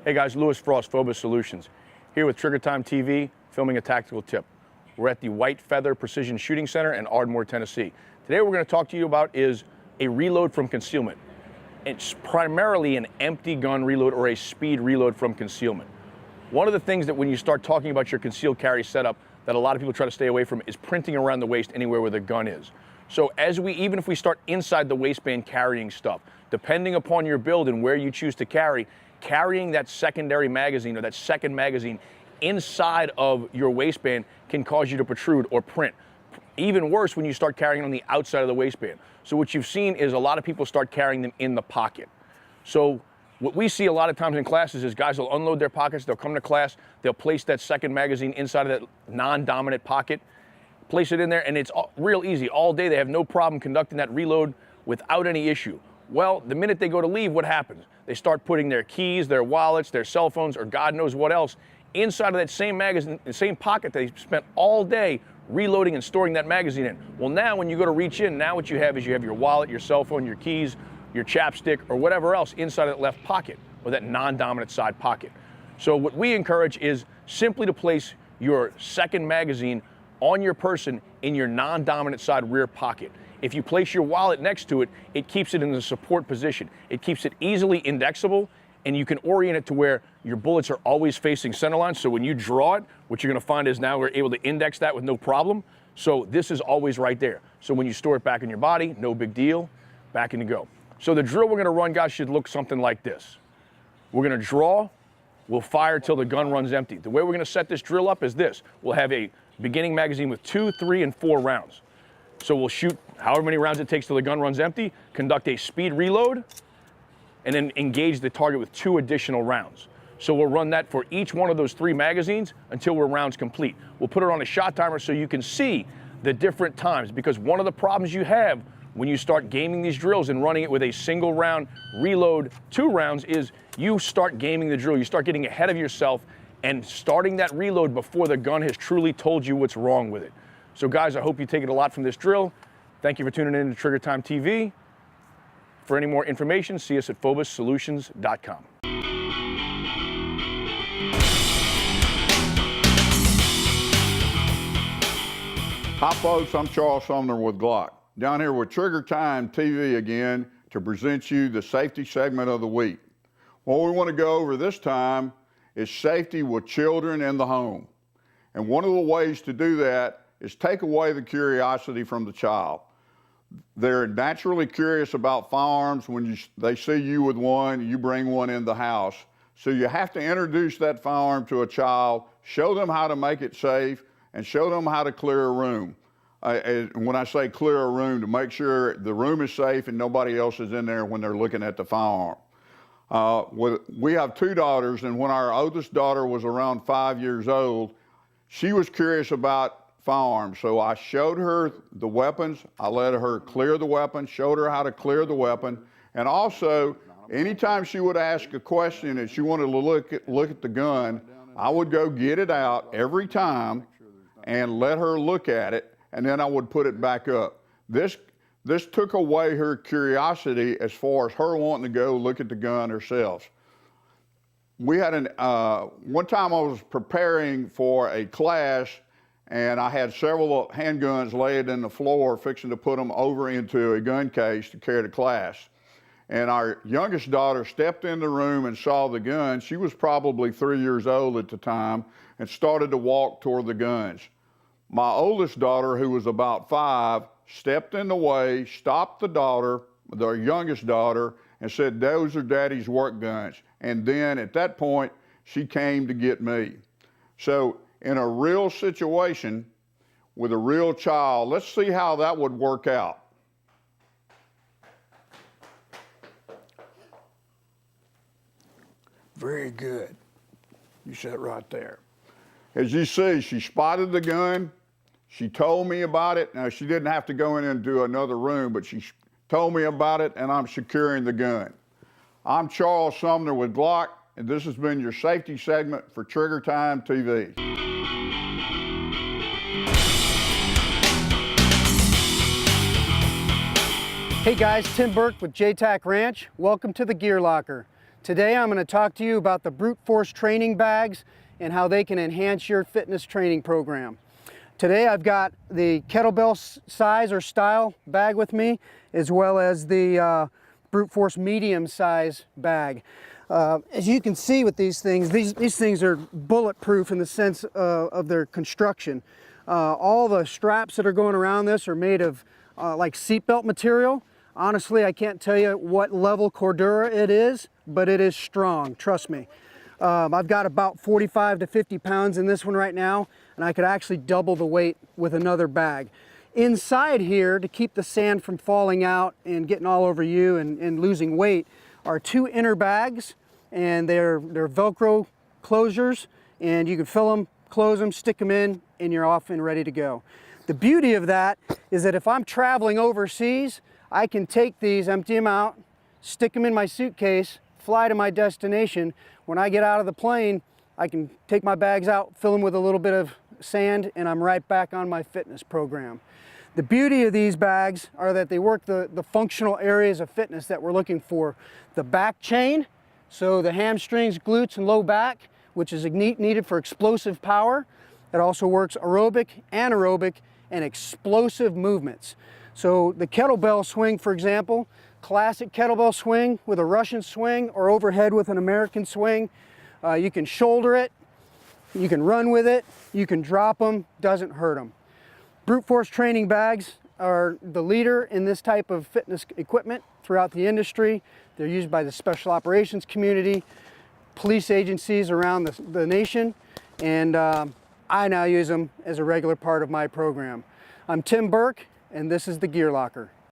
Hey guys, Lewis Frost, Phobos Solutions, here with Trigger Time TV, filming a tactical tip. We're at the White Feather Precision Shooting Center in Ardmore, Tennessee. Today what we're going to talk to you about is a reload from concealment. It's primarily an empty gun reload or a speed reload from concealment. One of the things that when you start talking about your concealed carry setup that a lot of people try to stay away from is printing around the waist anywhere where the gun is. So even if we start inside the waistband carrying stuff, depending upon your build and where you choose to carry, carrying that secondary magazine or that second magazine inside of your waistband can cause you to protrude or print. Even worse when you start carrying on the outside of the waistband. So what you've seen is a lot of people start carrying them in the pocket. So what we see a lot of times in classes is guys will unload their pockets, they'll come to class, they'll place that second magazine inside of that non-dominant pocket, place it in there, and it's real easy. All day they have no problem conducting that reload without any issue. Well, the minute they go to leave, what happens? They start putting their keys, their wallets, their cell phones, or God knows what else inside of that same magazine, the same pocket they spent all day reloading and storing that magazine in. Well, now when you go to reach in, now what you have is you have your wallet, your cell phone, your keys, your chapstick, or whatever else inside of that left pocket, or that non-dominant side pocket. So what we encourage is simply to place your second magazine on your person in your non-dominant side rear pocket. If you place your wallet next to it, it keeps it in the support position. It keeps it easily indexable, and you can orient it to where your bullets are always facing centerline. So when you draw it, what you're gonna find is now we're able to index that with no problem. So this is always right there. So when you store it back in your body, no big deal, back in you go. So the drill we're gonna run, guys, should look something like this. We're gonna draw, we'll fire till the gun runs empty. The way we're gonna set this drill up is this. We'll have a beginning magazine with 2, 3, and 4 rounds. So we'll shoot however many rounds it takes till the gun runs empty, conduct a speed reload, and then engage the target with 2 additional rounds. So we'll run that for each one of those 3 magazines until we're rounds complete. We'll put it on a shot timer so you can see the different times, because one of the problems you have when you start gaming these drills and running it with a single round reload 2 rounds is you start gaming the drill. You start getting ahead of yourself and starting that reload before the gun has truly told you what's wrong with it. So guys, I hope you take it a lot from this drill. Thank you for tuning in to Trigger Time TV. For any more information, see us at phobossolutions.com. Hi folks, I'm Charles Sumner with Glock. Down here with Trigger Time TV again to present you the safety segment of the week. What we want to go over this time is safety with children in the home. And one of the ways to do that is take away the curiosity from the child. They're naturally curious about firearms when they see you with one, you bring one in the house. So you have to introduce that firearm to a child, show them how to make it safe, and show them how to clear a room. When I say clear a room, to make sure the room is safe and nobody else is in there when they're looking at the firearm. We have 2 daughters, and when our oldest daughter was around 5 years old, she was curious about firearms. So I showed her the weapons, I let her clear the weapon, showed her how to clear the weapon, and also anytime she would ask a question and she wanted to look at the gun, I would go get it out every time and let her look at it, and then I would put it back up. This took away her curiosity as far as her wanting to go look at the gun herself. We had one time I was preparing for a class, and I had several handguns laid in the floor, fixing to put them over into a gun case to carry to class. And our youngest daughter stepped in the room and saw the gun. She was probably 3 years old at the time and started to walk toward the guns. My oldest daughter, who was about 5, stepped in the way, stopped the youngest daughter, and said, "Those are Daddy's work guns." And then at that point, she came to get me. So in a real situation with a real child, let's see how that would work out. Very good. You sit right there. As you see, she spotted the gun. She told me about it. Now, she didn't have to go in into another room, but she told me about it, and I'm securing the gun. I'm Charles Sumner with Glock, and this has been your safety segment for Trigger Time TV. Hey guys, Tim Burke with JTAC Ranch. Welcome to the Gear Locker. Today I'm going to talk to you about the brute force training bags and how they can enhance your fitness training program. Today I've got the kettlebell size or style bag with me, as well as the brute force medium size bag. As you can see with these things, these things are bulletproof in the sense of their construction. All the straps that are going around this are made of like seatbelt material. Honestly, I can't tell you what level Cordura it is, but it is strong, trust me. I've got about 45 to 50 pounds in this one right now, and I could actually double the weight with another bag. Inside here, to keep the sand from falling out and getting all over you and losing weight, are two inner bags, and they're Velcro closures, and you can fill them, close them, stick them in, and you're off and ready to go. The beauty of that is that if I'm traveling overseas, I can take these, empty them out, stick them in my suitcase, fly to my destination. When I get out of the plane, I can take my bags out, fill them with a little bit of sand, and I'm right back on my fitness program. The beauty of these bags are that they work the functional areas of fitness that we're looking for. The back chain, so the hamstrings, glutes, and low back, which is needed for explosive power. It also works aerobic, anaerobic, and explosive movements. So the kettlebell swing, for example, classic kettlebell swing with a Russian swing or overhead with an American swing. You can shoulder it, you can run with it, you can drop them, doesn't hurt them. Brute force training bags are the leader in this type of fitness equipment throughout the industry. They're used by the special operations community, police agencies around the nation, and I now use them as a regular part of my program. I'm Tim Burke, and this is the Gear Locker.